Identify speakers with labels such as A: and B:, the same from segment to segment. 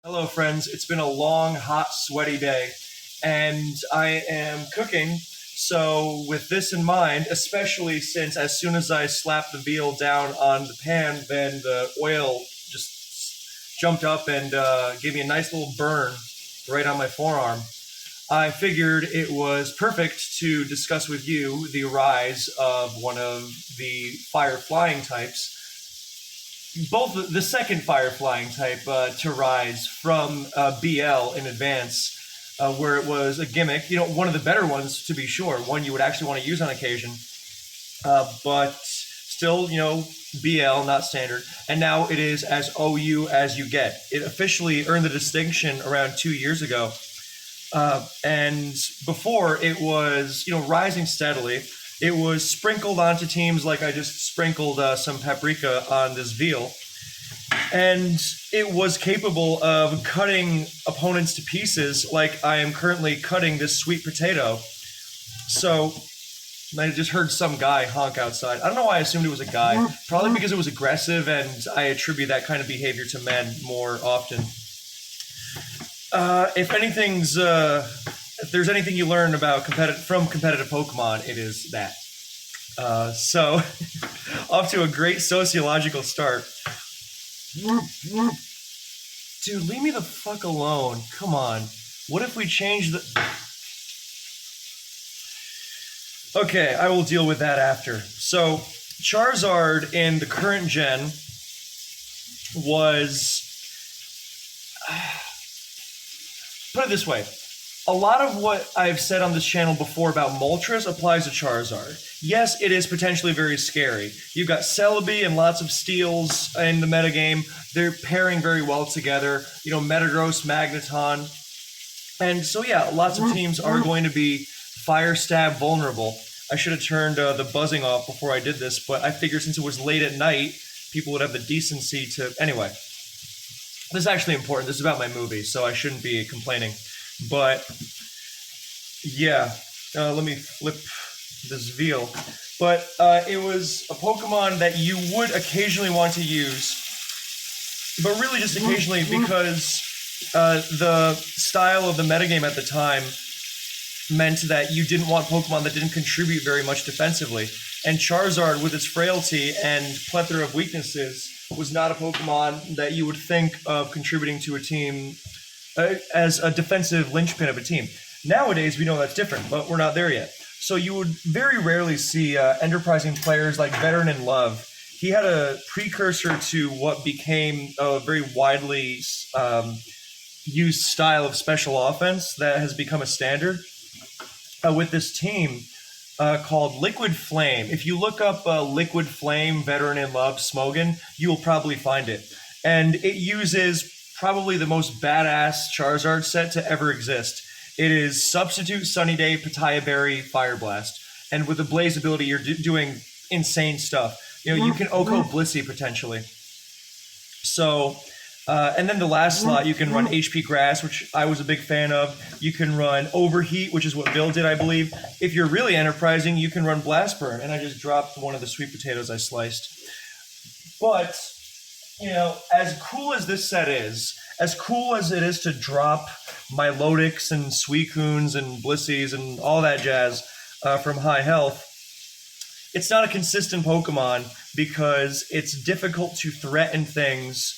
A: Hello, friends. It's been a long, hot, sweaty day, and I am cooking. So, with this in mind, especially since as soon as I slapped the veal down on the pan, then the oil just jumped up and gave me a nice little burn right on my forearm. I figured it was perfect to discuss with you the rise of one of the fire flying types, both the second fire flying type to rise from BL in advance, where it was a gimmick, one of the better ones to be sure, one you would actually want to use on occasion, but still, BL, not standard. And now it is as OU as you get. It officially earned the distinction around 2 years ago. And before it was, rising steadily. It was sprinkled onto teams like I just sprinkled some paprika on this veal. And it was capable of cutting opponents to pieces like I am currently cutting this sweet potato. So I just heard some guy honk outside. I don't know why I assumed it was a guy. Probably because it was aggressive, and I attribute that kind of behavior to men more often. If there's anything you learn about competitive Pokemon, it is that. So, off to a great sociological start. Dude, leave me the fuck alone. Come on. What if we change the... Okay, I will deal with that after. So, Charizard in the current gen was... Put it this way. A lot of what I've said on this channel before about Moltres applies to Charizard. Yes, it is potentially very scary. You've got Celebi and lots of steals in the metagame. They're pairing very well together. Metagross, Magneton. And so yeah, lots of teams are going to be Fire Stab vulnerable. I should have turned the buzzing off before I did this, but I figured since it was late at night, people would have the decency to... Anyway, this is actually important. This is about my movie, so I shouldn't be complaining. But, yeah, let me flip this veal. But it was a Pokemon that you would occasionally want to use, but really just occasionally because the style of the metagame at the time meant that you didn't want Pokemon that didn't contribute very much defensively. And Charizard, with its frailty and plethora of weaknesses, was not a Pokemon that you would think of contributing to a team as a defensive linchpin of a team. Nowadays, we know that's different, but we're not there yet. So you would very rarely see enterprising players like Veteran in Love. He had a precursor to what became a very widely used style of special offense that has become a standard with this team called Liquid Flame. If you look up Liquid Flame, Veteran in Love, Smogon, you will probably find it. And it uses probably the most badass Charizard set to ever exist. It is Substitute, Sunny Day, Pataya Berry, Fire Blast. And with the Blaze ability, you're doing insane stuff. You can Oko Blissey potentially. So, and then the last slot, you can run HP Grass, which I was a big fan of. You can run Overheat, which is what Bill did, I believe. If you're really enterprising, you can run Blast Burn. And I just dropped one of the sweet potatoes I sliced. But... as cool as this set is, as cool as it is to drop Milotics and Suicunes and Blissies and all that jazz from high health, it's not a consistent Pokemon because it's difficult to threaten things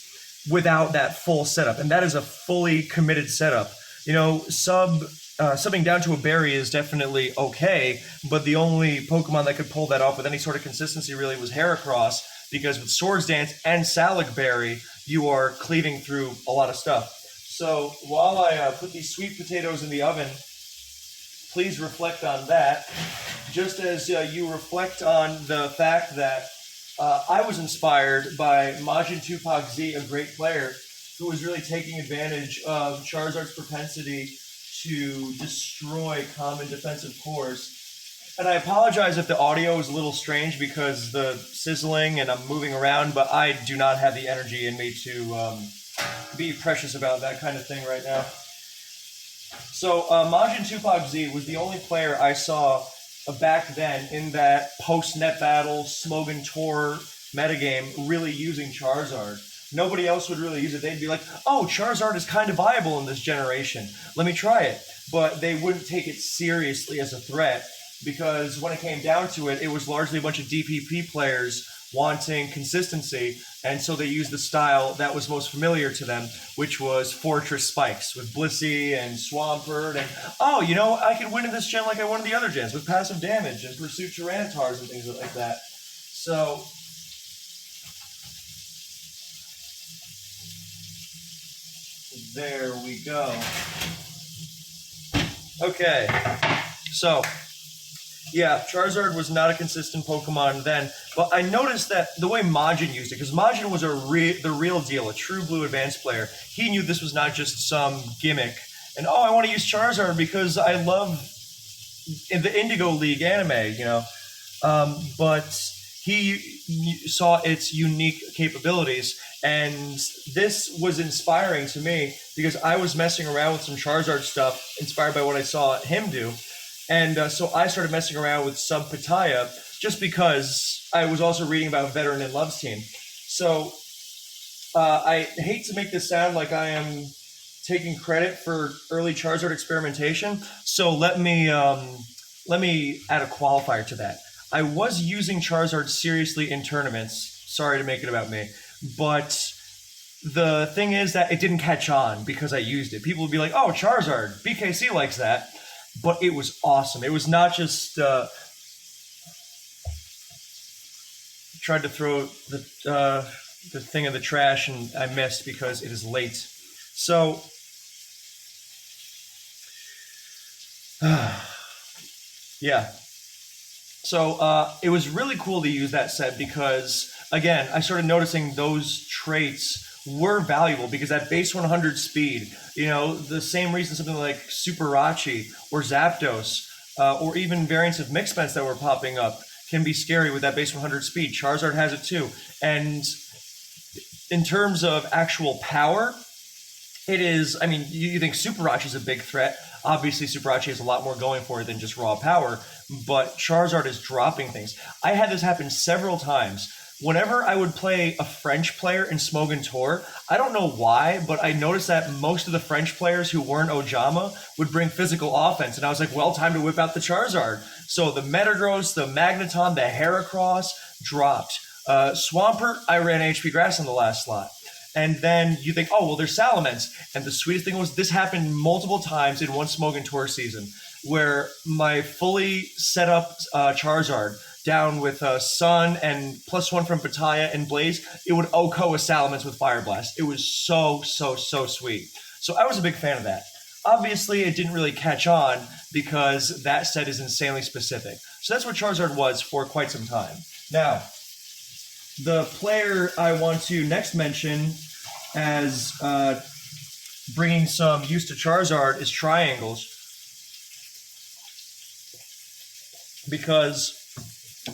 A: without that full setup. And that is a fully committed setup. Subbing down to a berry is definitely okay, but the only Pokemon that could pull that off with any sort of consistency really was Heracross, because with Swords Dance and Salic Berry, you are cleaving through a lot of stuff. So while I put these sweet potatoes in the oven, please reflect on that, just as you reflect on the fact that I was inspired by Majin Tupac Z, a great player, who was really taking advantage of Charizard's propensity to destroy common defensive cores. And I apologize if the audio is a little strange because the sizzling and I'm moving around, but I do not have the energy in me to be precious about that kind of thing right now. So Majin Tupac Z was the only player I saw back then in that post-net battle, Smogon Tor metagame really using Charizard. Nobody else would really use it. They'd be like, oh, Charizard is kind of viable in this generation. Let me try it. But they wouldn't take it seriously as a threat because when it came down to it, it was largely a bunch of DPP players wanting consistency. And so they used the style that was most familiar to them, which was Fortress Spikes with Blissey and Swampert. And, oh, you know, I can win in this gen like I won in the other gens with passive damage and Pursuit Tyrantars and things like that. So there we go. Okay, so yeah, Charizard was not a consistent Pokemon then, but I noticed that the way Majin used it, because Majin was the real deal, a true blue advanced player. He knew this was not just some gimmick. And oh, I want to use Charizard because I love in the Indigo League anime, you know. But he saw its unique capabilities, and this was inspiring to me because I was messing around with some Charizard stuff inspired by what I saw him do. And so I started messing around with Sub Pitaya just because I was also reading about Veteran and Love's team. So I hate to make this sound like I am taking credit for early Charizard experimentation. So let me add a qualifier to that. I was using Charizard seriously in tournaments. Sorry to make it about me. But the thing is that it didn't catch on because I used it. People would be like, oh, Charizard, BKC likes that. But it was awesome. It was not just... tried to throw the thing in the trash and I missed because it is late. So... yeah. So it was really cool to use that set because, again, I started noticing those traits were valuable because at base 100 speed, you know, the same reason something like Superachi or Zapdos or even variants of Mixpence that were popping up can be scary with that base 100 speed. Charizard has it too. And in terms of actual power, it is, I mean, you think Superachi is a big threat. Obviously, Superachi has a lot more going for it than just raw power, but Charizard is dropping things. I had this happen several times. Whenever I would play a French player in Smogon Tour, I don't know why, but I noticed that most of the French players who weren't Ojama would bring physical offense, and I was like, well, time to whip out the Charizard. So the Metagross, the Magneton, the Heracross dropped. Swampert, I ran HP Grass in the last slot. And then you think, oh, well, there's Salamence. And the sweetest thing was this happened multiple times in one Smogon Tour season where my fully set up Charizard down with Sun and +1 from Pitaya and Blaze, it would OHKO a Salamence with Fire Blast. It was so sweet. So I was a big fan of that. Obviously, it didn't really catch on because that set is insanely specific. So that's what Charizard was for quite some time. Now, the player I want to next mention as bringing some use to Charizard is Triangles, because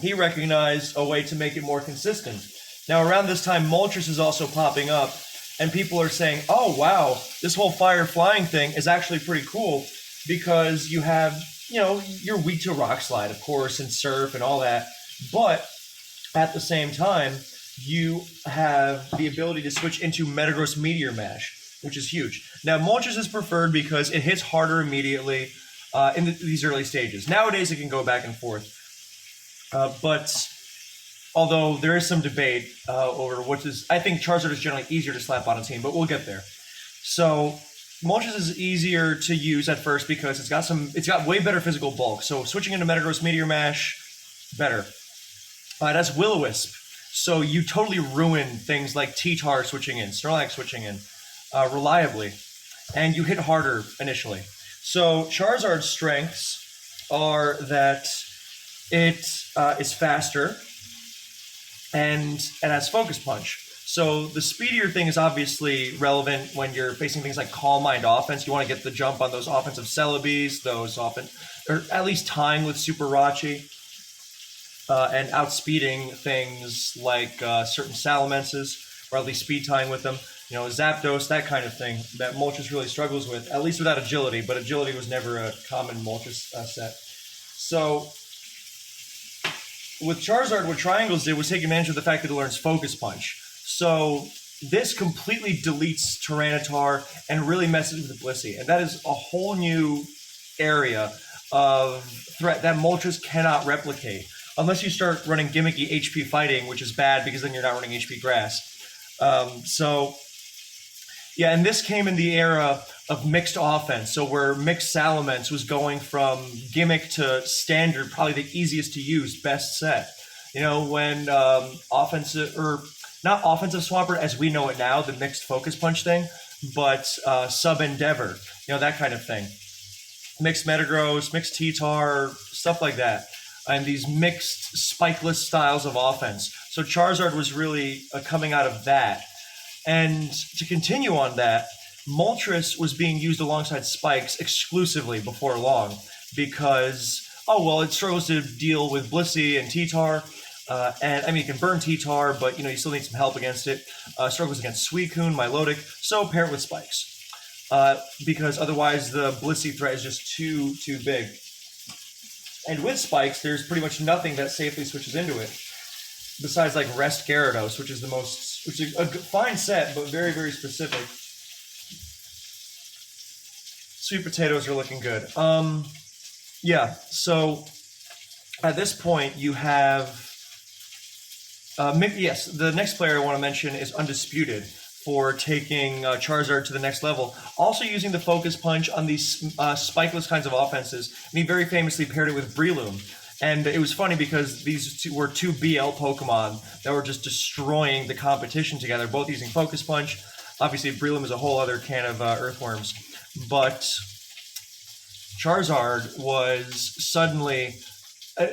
A: he recognized a way to make it more consistent. Now, around this time, Moltres is also popping up, and people are saying, oh, wow, this whole fire flying thing is actually pretty cool because you have, you know, you're weak to Rock Slide, of course, and Surf and all that, but at the same time, you have the ability to switch into Metagross Meteor Mash, which is huge. Now, Moltres is preferred because it hits harder immediately in these early stages. Nowadays, it can go back and forth. But although there is some debate over what is... I think Charizard is generally easier to slap on a team, but we'll get there. So Moltres is easier to use at first because it's got way better physical bulk. So switching into Metagross Meteor Mash, better. That's Will-O-Wisp. So you totally ruin things like T-Tar switching in, Snorlax switching in reliably, and you hit harder initially. So Charizard's strengths are that it is faster and it has Focus Punch. So the speedier thing is obviously relevant when you're facing things like Calm Mind offense. You want to get the jump on those offensive Celebes, or at least tying with Superachi. And outspeeding things like certain Salamences, or at least speed tying with them. You know, Zapdos, that kind of thing that Moltres really struggles with, at least without agility, but agility was never a common Moltres set. So with Charizard, what Triangles did was take advantage of the fact that it learns Focus Punch. So this completely deletes Tyranitar and really messes with Blissey. And that is a whole new area of threat that Moltres cannot replicate. Unless you start running gimmicky HP fighting, which is bad because then you're not running HP grass. Yeah, and this came in the era of mixed offense. So where mixed Salamence was going from gimmick to standard, probably the easiest to use, best set. You know, when offensive, or not offensive Swampert as we know it now, the mixed Focus Punch thing, but sub Endeavor, you know, that kind of thing. Mixed Metagross, mixed T-Tar, stuff like that. And these mixed spikeless styles of offense. So Charizard was really coming out of that. And to continue on that, Moltres was being used alongside Spikes exclusively before long because, oh, well, it struggles to deal with Blissey and T-Tar. And I mean, you can burn T-Tar, but, you know, you still need some help against it. Struggles against Suicune, Milotic, so pair it with Spikes. Because otherwise the Blissey threat is just too big. And with Spikes, there's pretty much nothing that safely switches into it. Besides like Rest Gyarados, which is a fine set, but very, very specific. Sweet potatoes are looking good. Yeah, so at this point you have, yes, the next player I want to mention is Undisputed for taking Charizard to the next level. Also using the Focus Punch on these spikeless kinds of offenses. And he very famously paired it with Breloom. And it was funny because these were two BL Pokemon that were just destroying the competition together, both using Focus Punch. Obviously, Breloom is a whole other can of earthworms. But Charizard was suddenly...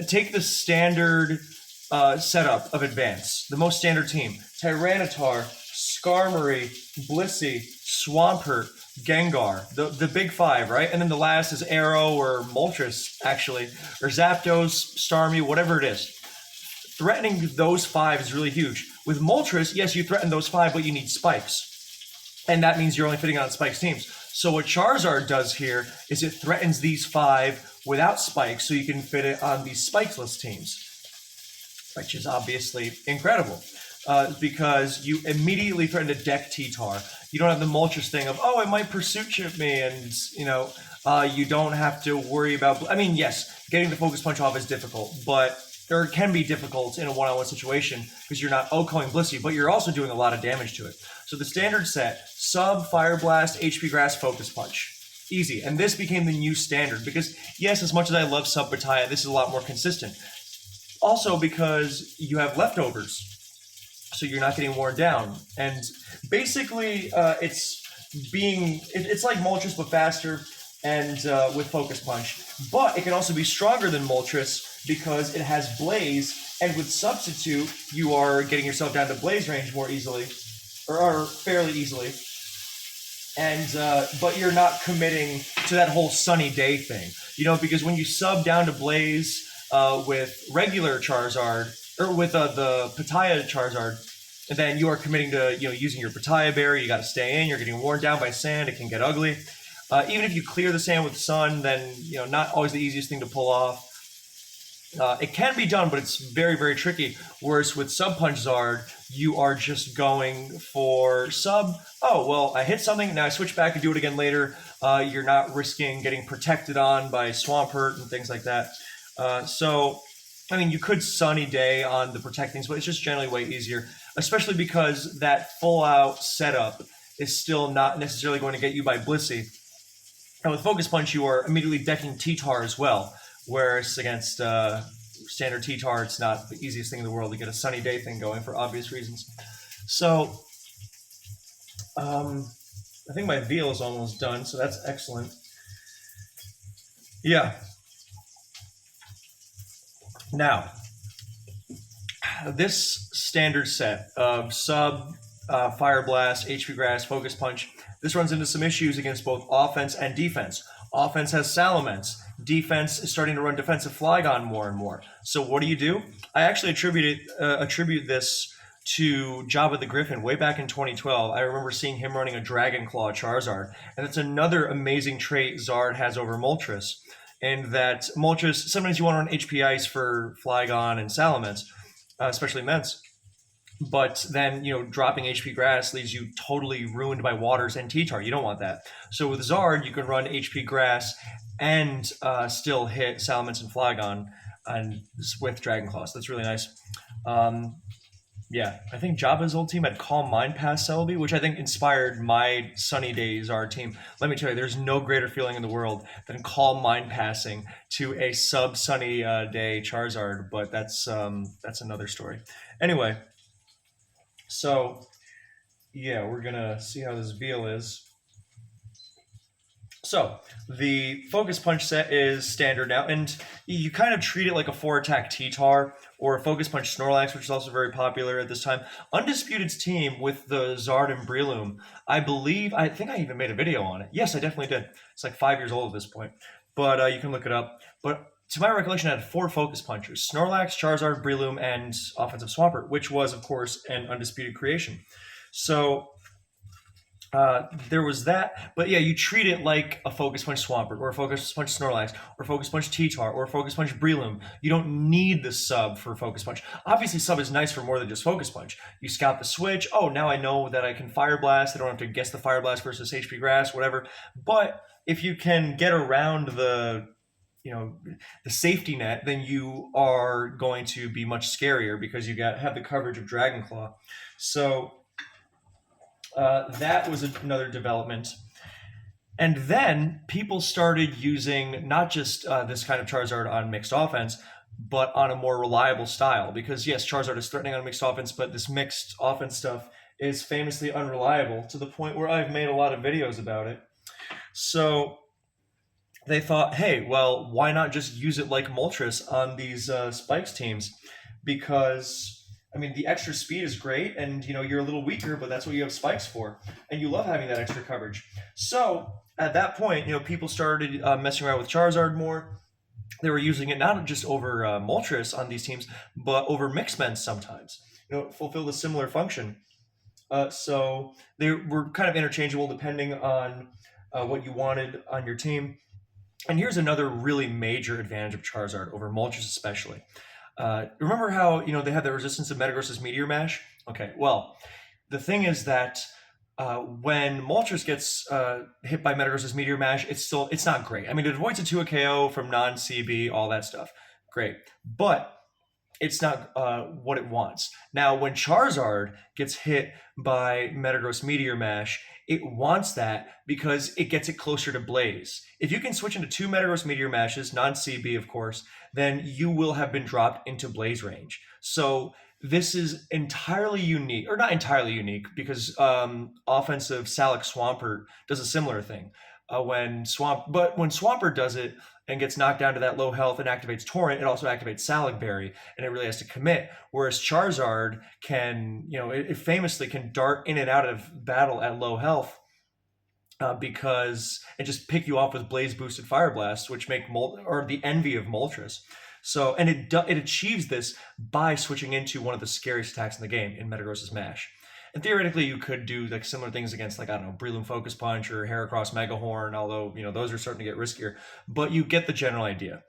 A: take the standard setup of Advance, the most standard team. Tyranitar, Skarmory, Blissey, Swampert, Gengar, the big five, right? And then the last is Arrow or Moltres, actually, or Zapdos, Starmie, whatever it is. Threatening those five is really huge. With Moltres, yes, you threaten those five, but you need Spikes. And that means you're only fitting on Spikes teams. So what Charizard does here is it threatens these five without Spikes, so you can fit it on these Spikeless teams, which is obviously incredible. Because you immediately threaten to deck T-Tar. You don't have the Moltres thing of, oh, it might Pursuit Chip me, and, you know, you don't have to worry about... I mean, yes, getting the Focus Punch off is difficult, but or it can be difficult in a one-on-one situation because you're not OHKOing Blissey, but you're also doing a lot of damage to it. So the standard set, Sub, Fire Blast, HP Grass, Focus Punch. Easy. And this became the new standard because, yes, as much as I love Sub Battaya, this is a lot more consistent. Also because you have leftovers. So you're not getting worn down. And basically, it's like Moltres, but faster and with Focus Punch. But it can also be stronger than Moltres because it has Blaze, and with Substitute, you are getting yourself down to Blaze range more easily, or fairly easily. And but you're not committing to that whole sunny day thing, you know, because when you sub down to Blaze with regular Charizard, or with the Pattaya Charizard, and then you are committing to, you know, using your Pattaya Berry. You got to stay in. You're getting worn down by sand. It can get ugly. Even if you clear the sand with Sun, then, you know, not always the easiest thing to pull off. It can be done, but it's very, very tricky. Whereas with Sub Punch Zard, you are just going for Sub. Oh, well, I hit something. Now I switch back and do it again later. You're not risking getting protected on by Swampert and things like that. So, I mean, you could Sunny Day on the protectings, but it's just generally way easier, especially because that full-out setup is still not necessarily going to get you by Blissey. And with Focus Punch, you are immediately decking T-Tar as well, whereas against standard T-Tar, it's not the easiest thing in the world to get a Sunny Day thing going for obvious reasons. So, I think my veal is almost done, so that's excellent. Yeah. Now, this standard set of Sub, Fire Blast, HP Grass, Focus Punch, this runs into some issues against both offense and defense. Offense has Salamence. Defense is starting to run defensive Flygon more and more. So what do? I actually attribute this to Jabba the Griffin way back in 2012. I remember seeing him running a Dragon Claw Charizard. And that's another amazing trait Zard has over Moltres. And that Moltres, sometimes you want to run HP Ice for Flygon and Salamence, especially Mence. But then, dropping HP Grass leaves you totally ruined by Waters and T-Tar. You don't want that. So with Zard, you can run HP Grass and still hit Salamence and Flygon and with Dragon Claw. So that's really nice. Yeah, I think Jabba's old team had Calm Mind past Celebi, which I think inspired my Sunny Days Zard team. Let me tell you, there's no greater feeling in the world than Calm Mind passing to a sub-Sunny Day Charizard, but that's another story. Anyway, so yeah, we're gonna see how this Veal is. So the Focus Punch set is standard now, and you kind of treat it like a 4-attack T-Tar or a Focus Punch Snorlax, which is also very popular at this time. Undisputed's team with the Zard and Breloom, I think I even made a video on it. Yes, I definitely did. It's like 5 years old at this point, but you can look it up. But to my recollection, I had 4 Focus Punchers: Snorlax, Charizard, Breloom, and Offensive Swampert, which was, of course, an undisputed creation. So there was that, but yeah, you treat it like a Focus Punch Swampert, or a Focus Punch Snorlax, or a Focus Punch T-Tar, or a Focus Punch Breloom. You don't need the sub for Focus Punch. Obviously, sub is nice for more than just Focus Punch. You scout the switch. Oh, now I know that I can Fire Blast. I don't have to guess the Fire Blast versus HP Grass, whatever. But if you can get around the safety net, then you are going to be much scarier because you have the coverage of Dragon Claw. So that was another development. And then people started using not just this kind of Charizard on mixed offense, but on a more reliable style. Because yes, Charizard is threatening on mixed offense, but this mixed offense stuff is famously unreliable to the point where I've made a lot of videos about it. So they thought, hey, well, why not just use it like Moltres on these Spikes teams? Because the extra speed is great, and you're a little weaker, but that's what you have Spikes for, and you love having that extra coverage. So at that point, people started messing around with Charizard more. They were using it not just over Moltres on these teams, but over Mixmen sometimes. Fulfilled a similar function. So they were kind of interchangeable depending on what you wanted on your team. And here's another really major advantage of Charizard over Moltres especially. Remember how they had the resistance of Metagross's Meteor Mash? Okay, well, the thing is that when Moltres gets hit by Metagross's Meteor Mash, it's not great. It avoids a 2 KO from non-CB, all that stuff. Great. But it's not what it wants. Now, when Charizard gets hit by Metagross Meteor Mash, it wants that because it gets it closer to Blaze. If you can switch into 2 Metagross Meteor Mashes, non-CB of course, then you will have been dropped into Blaze range. So this is entirely unique, or not entirely unique, because offensive Salak Swampert does a similar thing. When Swampert does it and gets knocked down to that low health and activates Torrent, it also activates Salak Berry, and it really has to commit. Whereas Charizard can, it famously can dart in and out of battle at low health because it just pick you off with Blaze boosted Fire Blasts, which make the envy of Moltres. So, and it achieves this by switching into one of the scariest attacks in the game in Metagross's Mash. And theoretically, you could do like similar things against, like, I don't know, Breloom Focus Punch or Heracross Megahorn, although, those are starting to get riskier. But you get the general idea.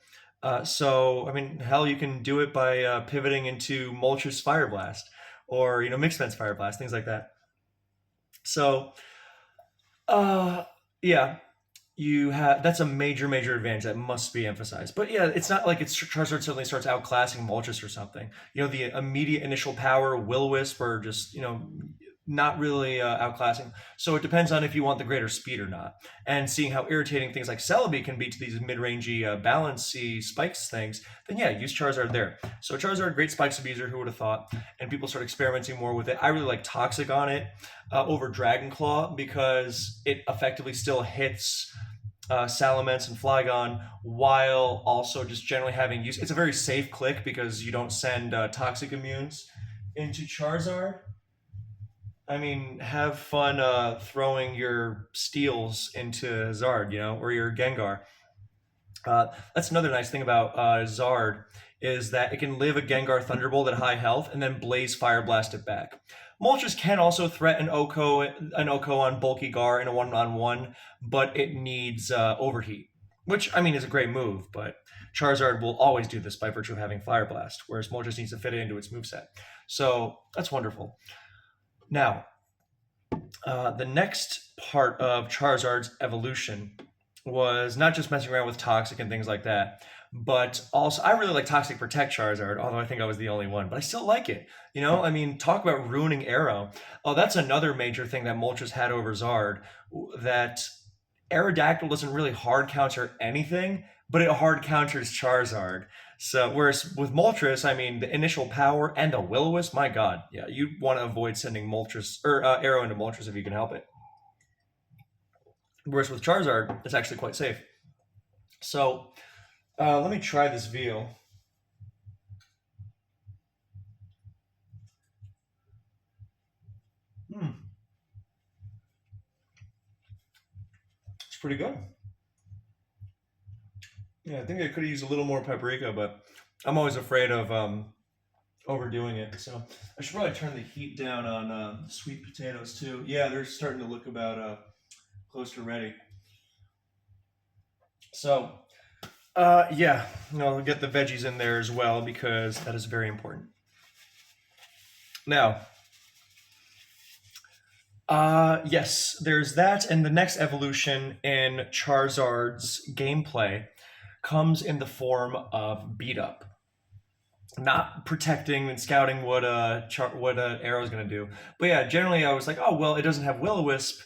A: Hell, you can do it by pivoting into Moltres Fire Blast or, Mixmen's Fire Blast, things like that. So, yeah, that's a major advantage that must be emphasized. But yeah, it's not like Charizard suddenly starts outclassing Moltres or something. The immediate initial power, Will-O-Wisp, or just not really outclassing. So it depends on if you want the greater speed or not. And seeing how irritating things like Celebi can be to these mid-rangey, balancey Spikes things, then yeah, use Charizard there. So Charizard, great Spikes abuser, who would have thought? And people start experimenting more with it. I really like Toxic on it over Dragon Claw because it effectively still hits Salamence and Flygon while also just generally having use. It's a very safe click because you don't send Toxic Immunes into Charizard. Have fun throwing your Steels into Zard, or your Gengar. That's another nice thing about Zard, is that it can live a Gengar Thunderbolt at high health and then Blaze Fire Blast it back. Moltres can also threaten an Oko on bulky Gar in a 1-on-1, but it needs Overheat. which I mean is a great move, but Charizard will always do this by virtue of having Fire Blast, whereas Moltres needs to fit it into its moveset. So that's wonderful. Now, the next part of Charizard's evolution was not just messing around with Toxic and things like that, but also I really like Toxic Protect Charizard, although I think I was the only one, but I still like it. You know, I mean, talk about ruining Arrow. Oh, that's another major thing that Moltres had over Zard, that Aerodactyl doesn't really hard counter anything, but it hard counters Charizard. So whereas with Moltres, I mean, the initial power and the Will-O-Wisp, my God, yeah, you want to avoid sending Moltres or Arrow into Moltres if you can help it. Whereas with Charizard, it's actually quite safe. So let me try this veal. It's pretty good. Yeah, I think I could have used a little more paprika, but I'm always afraid of overdoing it. So I should probably turn the heat down on sweet potatoes too. Yeah, they're starting to look about close to ready. So yeah, I'll get the veggies in there as well because that is very important. Now, yes, there's that, and the next evolution in Charizard's gameplay comes in the form of beat up. Not protecting and scouting what Arrow's gonna do, but yeah, generally I was like, oh well, it doesn't have Will-O-Wisp,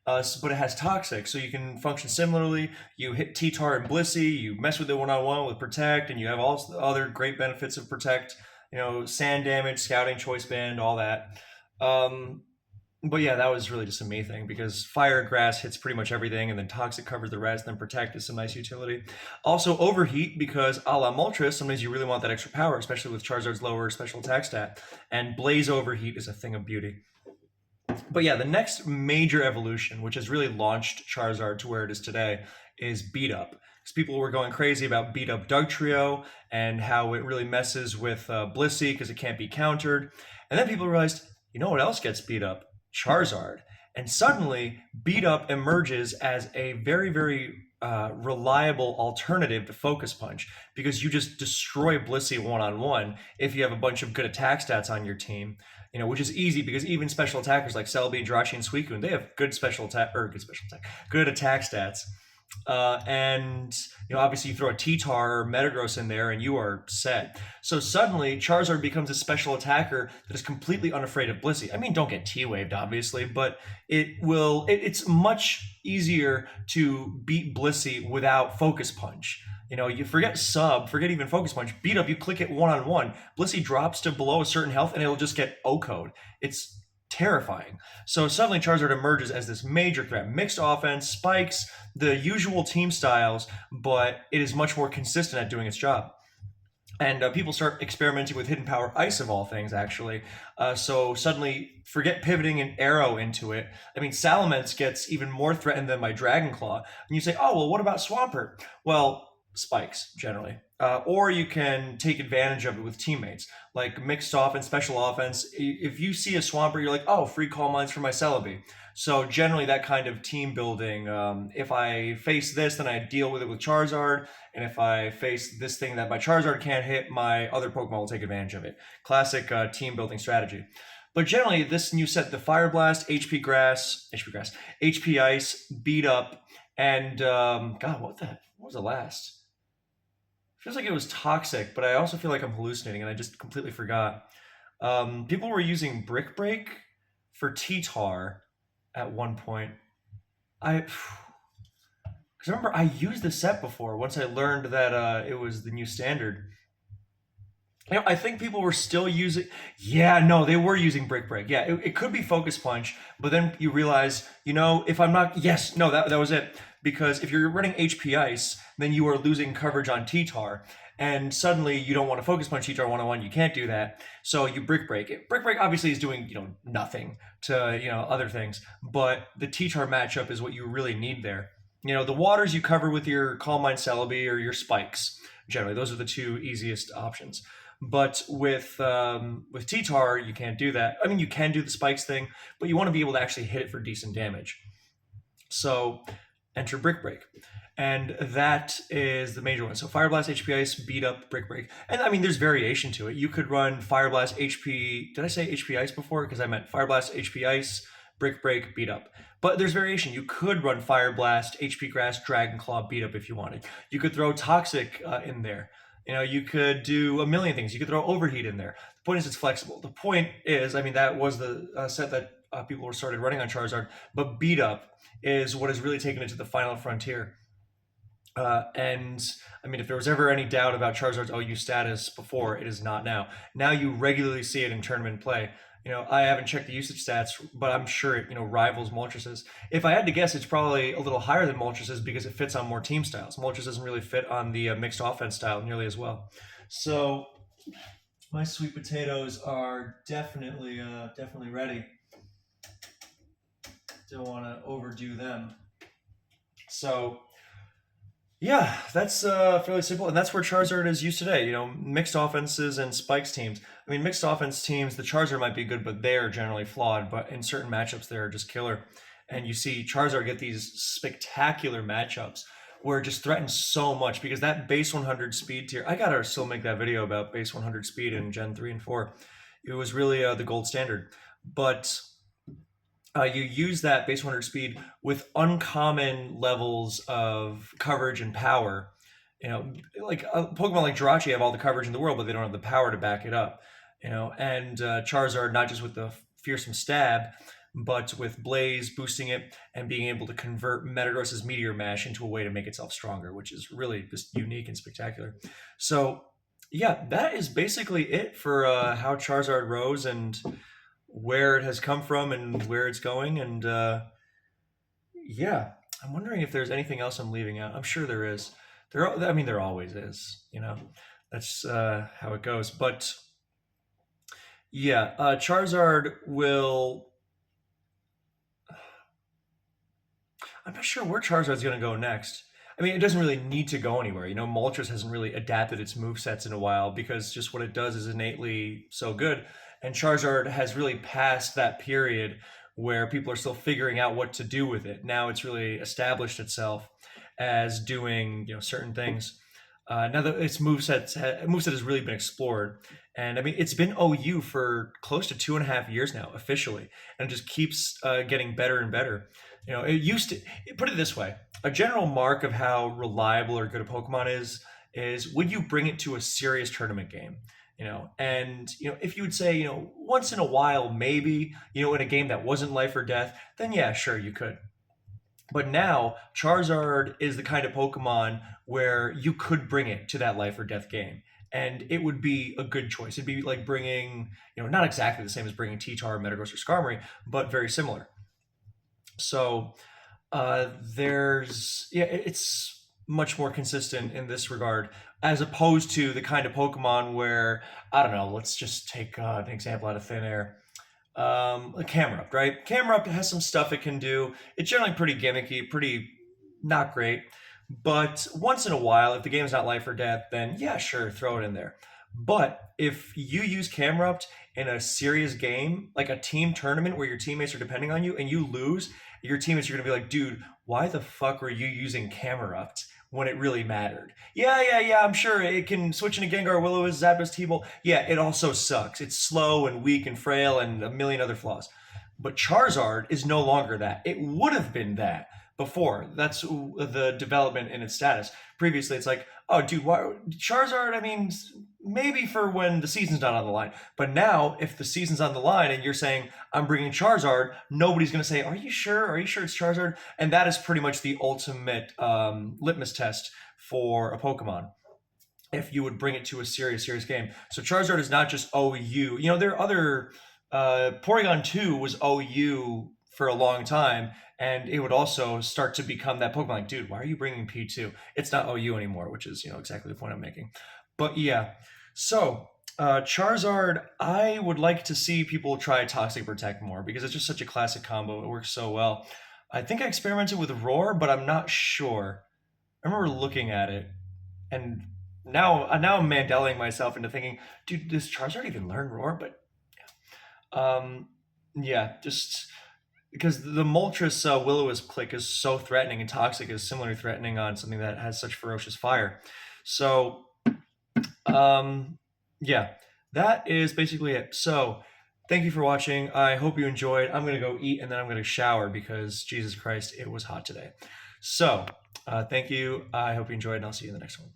A: but it has Toxic, so you can function similarly. You hit T-Tar and Blissey, you mess with it one-on-one with Protect, and you have all the other great benefits of Protect. You know, sand damage, scouting, choice band, all that. But yeah, that was really just a me thing because Fire Grass hits pretty much everything, and then Toxic covers the rest, and then Protect is some nice utility. Also, Overheat because a la Moltres, sometimes you really want that extra power, especially with Charizard's lower special attack stat, and Blaze Overheat is a thing of beauty. But yeah, the next major evolution, which has really launched Charizard to where it is today, is Beat Up. Because people were going crazy about Beat Up Dugtrio and how it really messes with Blissey because it can't be countered. And then people realized, you know what else gets beat up? Charizard. And suddenly, Beat Up emerges as a very, very reliable alternative to Focus Punch because you just destroy Blissey one-on-one if you have a bunch of good attack stats on your team. You know, which is easy because even special attackers like Celebi, Jirachi, and Suicune, they have good good attack stats. And you know, obviously, you throw a T-Tar or Metagross in there, and you are set. So suddenly, Charizard becomes a special attacker that is completely unafraid of Blissey. I mean, don't get T-waved, obviously, but it will. It's much easier to beat Blissey without Focus Punch. You know, you forget sub, forget even Focus Punch. Beat Up, you click it one-on-one. Blissey drops to below a certain health, and it'll just get O-code. It's terrifying. So suddenly Charizard emerges as this major threat. Mixed offense, spikes, the usual team styles, but it is much more consistent at doing its job. And people start experimenting with Hidden Power Ice of all things, actually. So suddenly, forget pivoting an Arrow into it. I mean, Salamence gets even more threatened than my Dragon Claw. And you say, oh, well, what about Swampert? Well, spikes, generally. Or you can take advantage of it with teammates, like mixed offense, special offense. If you see a Swampert, you're like, oh, free call mines for my Celebi. So generally that kind of team building, if I face this, then I deal with it with Charizard. And if I face this thing that my Charizard can't hit, my other Pokemon will take advantage of it. Classic team building strategy. But generally, this new set, the Fire Blast, HP Ice, Beat Up, and God, what was the last? Feels like it was Toxic, but I also feel like I'm hallucinating and I just completely forgot. People were using Brick Break for T-Tar at one point. Because remember, I used the set before once I learned that it was the new standard. You know, I think people were still using. Yeah, no, they were using Brick Break. Yeah, it could be Focus Punch, but then you realize, you know, if I'm not. Yes, no, that was it. Because if you're running HP Ice, then you are losing coverage on T-Tar. And suddenly you don't want to Focus Punch T-Tar one-on-one. You can't do that. So you Brick Break it. Brick Break obviously is doing, you know, nothing to, you know, other things. But the T-Tar matchup is what you really need there. You know, the waters you cover with your Calm Mind Celebi or your Spikes. Generally, those are the two easiest options. But with T-Tar, you can't do that. I mean, you can do the Spikes thing, but you want to be able to actually hit it for decent damage. So enter Brick Break. And that is the major one. So Fire Blast, HP Ice, Beat Up, Brick Break. And I mean, there's variation to it. You could run Fire Blast, HP. Did I say HP Ice before? Because I meant Fire Blast, HP Ice, Brick Break, Beat Up. But there's variation. You could run Fire Blast, HP Grass, Dragon Claw, Beat Up if you wanted. You could throw Toxic in there. You could do a million things. You could throw Overheat in there. The point is, it's flexible. The point is, I mean, that was the set that people were started running on Charizard. But Beat Up is what has really taken it to the final frontier. And I mean, if there was ever any doubt about Charizard's OU status before, it is not now. Now you regularly see it in tournament play. I haven't checked the usage stats, but I'm sure it, rivals Moltres'. If I had to guess, it's probably a little higher than Moltres' because it fits on more team styles. Moltres doesn't really fit on the mixed offense style nearly as well. So my sweet potatoes are definitely ready. Don't want to overdo them. So yeah, that's fairly simple, and that's where Charizard is used today. Mixed offenses and spikes teams. I mean, mixed offense teams, the Charizard might be good, but they are generally flawed. But in certain matchups, they're just killer. And you see Charizard get these spectacular matchups where it just threatens so much because that base 100 speed tier. I gotta still make that video about base 100 speed in Gen 3 and 4. It was really the gold standard. But you use that base 100 speed with uncommon levels of coverage and power. Like Pokemon like Jirachi have all the coverage in the world, but they don't have the power to back it up. And Charizard, not just with the fearsome stab, but with Blaze boosting it and being able to convert Metagross's Meteor Mash into a way to make itself stronger, which is really just unique and spectacular. So yeah, that is basically it for how Charizard rose and where it has come from and where it's going. And yeah, I'm wondering if there's anything else I'm leaving out. I'm sure there is. There always is. That's how it goes. But yeah, Charizard will. I'm not sure where Charizard's going to go next. I mean, it doesn't really need to go anywhere. Moltres hasn't really adapted its movesets in a while because just what it does is innately so good. And Charizard has really passed that period where people are still figuring out what to do with it. Now it's really established itself as doing certain things. Now that its moveset has really been explored. And I mean, it's been OU for close to 2.5 years now, officially, and it just keeps getting better and better. It used to, put it this way, a general mark of how reliable or good a Pokemon is would you bring it to a serious tournament game? And if you would say, once in a while, maybe, in a game that wasn't life or death, then yeah, sure, you could. But now Charizard is the kind of Pokemon where you could bring it to that life or death game. And it would be a good choice. It'd be like bringing, not exactly the same as bringing T-Tar, Metagross, or Skarmory, but very similar. So it's much more consistent in this regard, as opposed to the kind of Pokemon where, I don't know, let's just take an example out of thin air. Camerupt, right? Camerupt has some stuff it can do. It's generally pretty gimmicky, pretty not great. But once in a while, if the game's not life or death, then yeah, sure, throw it in there. But if you use Camerupt in a serious game, like a team tournament where your teammates are depending on you and you lose, your teammates are going to be like, dude, why the fuck were you using Camerupt when it really mattered? Yeah, I'm sure it can switch into Gengar, Will-O-Wisp, Zapdos, T-Bolt. Yeah, it also sucks. It's slow and weak and frail and a million other flaws. But Charizard is no longer that. It would have been that before. That's the development in its status. Previously, it's like, oh, dude, why Charizard? I mean, maybe for when the season's not on the line. But now, if the season's on the line and you're saying, I'm bringing Charizard, nobody's going to say, are you sure? Are you sure it's Charizard? And that is pretty much the ultimate litmus test for a Pokemon, if you would bring it to a serious game. So Charizard is not just OU. There are other... Porygon 2 was OU for a long time, and it would also start to become that Pokemon like, dude, why are you bringing P2? It's not OU anymore, which is, exactly the point I'm making. But yeah, so Charizard, I would like to see people try Toxic Protect more because it's just such a classic combo. It works so well. I think I experimented with Roar, but I'm not sure. I remember looking at it, and now I'm Mandelaing myself into thinking, dude, does Charizard even learn Roar? But yeah, just because the Moltres Will-O-Wisp click is so threatening, and Toxic is similarly threatening on something that has such ferocious fire. So, yeah, that is basically it. So, thank you for watching. I hope you enjoyed. I'm going to go eat and then I'm going to shower because, Jesus Christ, it was hot today. So, thank you. I hope you enjoyed, and I'll see you in the next one.